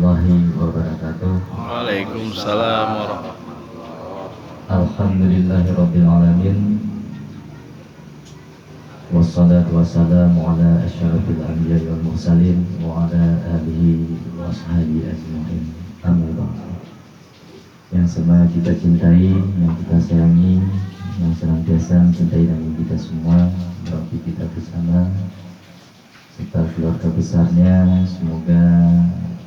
warahmatullahi wabarakatuh. Waalaikumsalam warahmatullahi. Alhamdulillahirabbil alamin. Wassalatu wassalamu ala asyrafil anbiya'i wal mursalin wa ala alihi wa sahbihi ajma'in. Amma ba'du. Yang semua kita cintai, yang kita sayangi, yang senantiasa mencintai dan kita semua, berarti kita bersama serta keluarga besarnya, semoga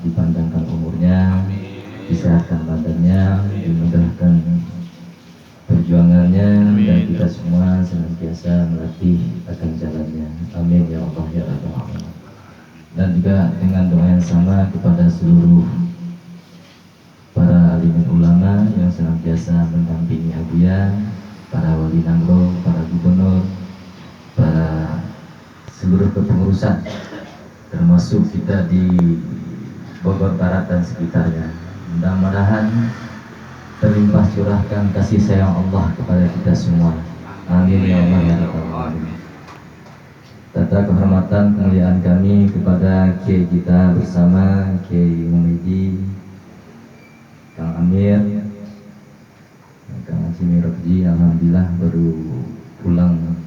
dipandangkan umurnya, disehatkan badannya, dimudahkan perjuangannya, dan kita semua senantiasa melatih akan jalannya. Amin ya Allah ya Rabbal alamin. Dan juga dengan doa yang sama kepada seluruh para alim ulama yang senantiasa mendampingi Abuya, para wali nangro, para gubernur, para seluruh kepengurusan, termasuk kita di Bogor Barat dan sekitarnya. Mudah-mudahan terlimpah curahkan kasih sayang Allah kepada kita semua. Amin ya Allah ya Rabbal alamin. Tata kehormatan kemuliaan kami kepada Kiai kita bersama, Kiai Muhammadi, Kang Amir, Kang Haji Mirokji, alhamdulillah baru pulang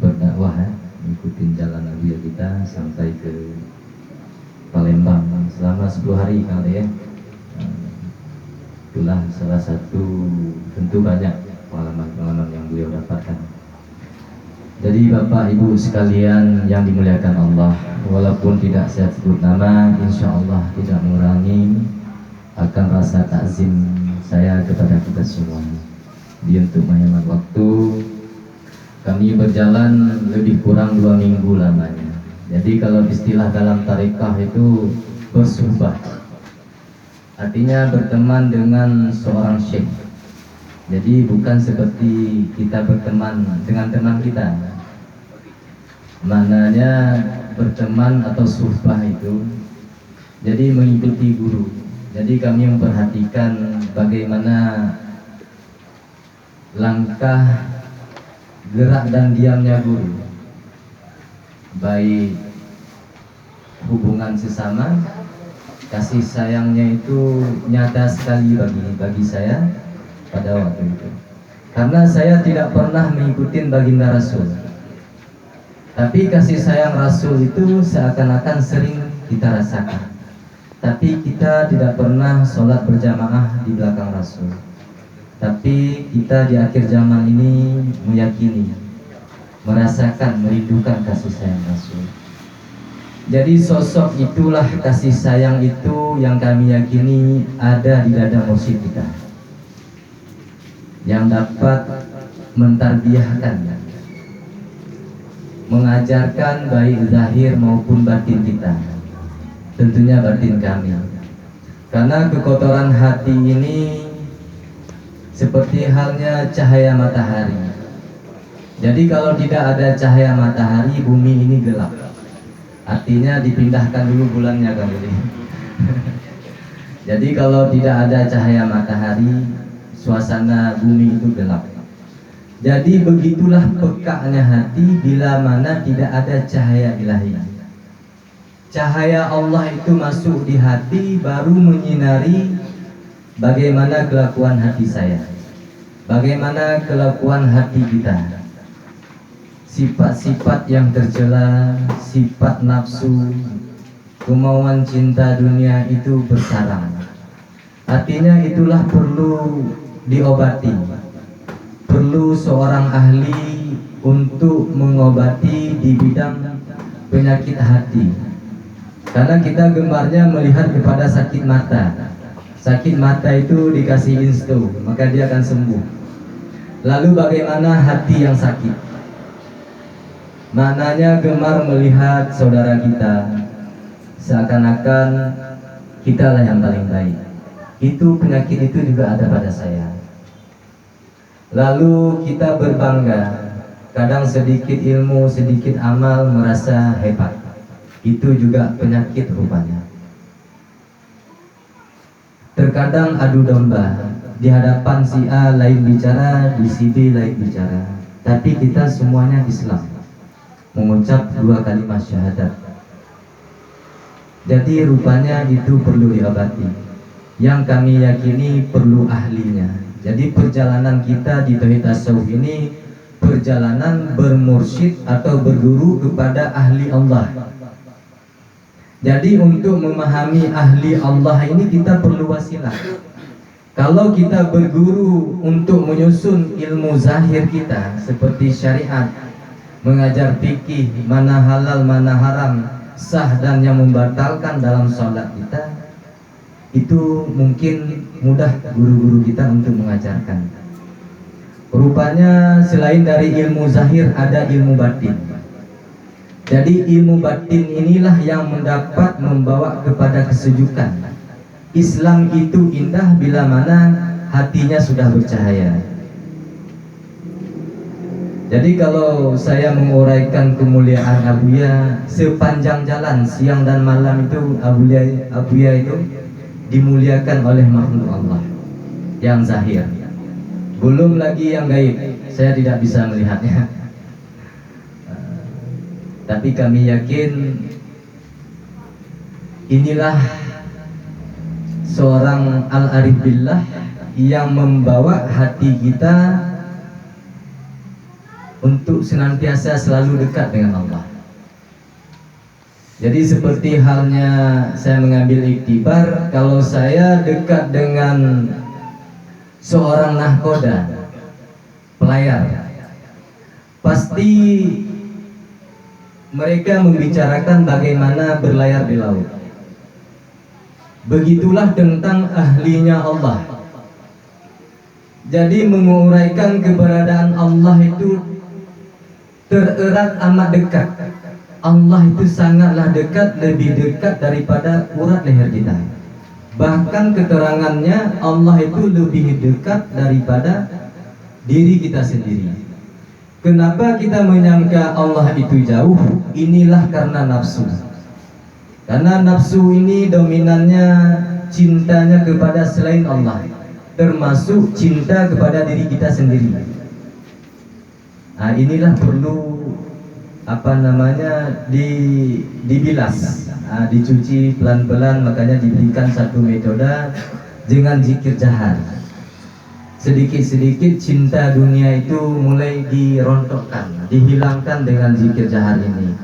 berdakwah ya, mengikuti jalan Nabi kita sampai ke Palembang selama 10 hari kali ya. Itulah salah satu, tentu banyak pengalaman-pengalaman yang beliau dapatkan. Jadi Bapak Ibu sekalian yang dimuliakan Allah, walaupun tidak saya sebut nama, insya Allah tidak mengurangi akan rasa takzim saya kepada kita semua. Di untuk menghemat waktu, kami berjalan lebih kurang 2 minggu lamanya. Jadi kalau istilah dalam tarekah itu bersuhbah, artinya berteman dengan seorang syekh. Jadi bukan seperti kita berteman dengan teman kita. Maknanya berteman atau suhbah itu jadi mengikuti guru. Jadi kami memperhatikan bagaimana langkah, gerak dan diamnya guru, baik hubungan sesama, kasih sayangnya itu nyata sekali bagi saya pada waktu itu. Karena saya tidak pernah mengikuti baginda Rasul, tapi kasih sayang Rasul itu seakan-akan sering kita rasakan. Tapi kita tidak pernah sholat berjamaah di belakang Rasul. Tapi kita di akhir zaman ini meyakini, merasakan, merindukan kasih sayang Rasul. Jadi sosok itulah, kasih sayang itu yang kami yakini ada di dada mursyid kita, yang dapat mentarbiyahkan, mengajarkan baik zahir maupun batin kita, tentunya batin kami. Karena kekotoran hati ini seperti halnya cahaya matahari. Jadi kalau tidak ada cahaya matahari, bumi ini gelap. Artinya dipindahkan dulu bulannya kali ini. Jadi kalau tidak ada cahaya matahari, suasana bumi itu gelap. Jadi begitulah pekaknya hati bila mana tidak ada cahaya ilahi. Cahaya Allah itu masuk di hati, baru menyinari bagaimana kelakuan hati saya, bagaimana kelakuan hati kita. Sifat-sifat yang tercela, sifat nafsu, kemauan cinta dunia itu bersarang. Artinya itulah perlu diobati. Perlu seorang ahli untuk mengobati di bidang penyakit hati. Karena kita gemarnya melihat kepada sakit mata. Sakit mata itu dikasih insto, maka dia akan sembuh. Lalu bagaimana hati yang sakit? Maknanya gemar melihat saudara kita seakan-akan kitalah yang paling baik. Itu penyakit itu juga ada pada saya. Lalu kita berbangga, kadang sedikit ilmu, sedikit amal merasa hebat. Itu juga penyakit rupanya. Terkadang adu domba, di hadapan si A lain bicara, di si B lain bicara. Tapi kita semuanya Islam, mengucap 2 kalimat syahadat. Jadi rupanya itu perlu diobati. Yang kami yakini perlu ahlinya. Jadi perjalanan kita di Tauhid Tasawuf ini perjalanan bermursyid atau berguru kepada ahli Allah. Jadi untuk memahami ahli Allah ini kita perlu wasilah. Kalau kita berguru untuk menyusun ilmu zahir kita seperti syariat, mengajar fikih, mana halal, mana haram, sah dan yang membatalkan dalam sholat kita, itu mungkin mudah guru-guru kita untuk mengajarkan. Rupanya selain dari ilmu zahir ada ilmu batin. Jadi ilmu batin inilah yang mendapat membawa kepada kesejukan. Islam itu indah bila mana hatinya sudah bercahaya. Jadi kalau saya menguraikan kemuliaan Abuya, sepanjang jalan siang dan malam itu Abuya itu dimuliakan oleh makhluk Allah yang zahir. Belum lagi yang gaib, saya tidak bisa melihatnya. Tapi kami yakin inilah seorang al-arif billah yang membawa hati kita untuk senantiasa selalu dekat dengan Allah. Jadi seperti halnya saya mengambil iktibar, kalau saya dekat dengan seorang nahkoda, pelayar, pasti mereka membicarakan bagaimana berlayar di laut. Begitulah tentang ahlinya Allah. Jadi menguraikan keberadaan Allah itu tererat amat dekat. Allah itu sangatlah dekat, lebih dekat daripada urat leher kita. Bahkan keterangannya Allah itu lebih dekat daripada diri kita sendiri. Kenapa kita menyangka Allah itu jauh? Inilah karena nafsu. Karena nafsu ini dominannya cintanya kepada selain Allah, termasuk cinta kepada diri kita sendiri. Nah, inilah perlu dibilas, dicuci pelan-pelan. Makanya diberikan satu metode dengan zikir jahar. Sedikit-sedikit cinta dunia itu mulai dirontokkan, dihilangkan dengan zikir jahar ini.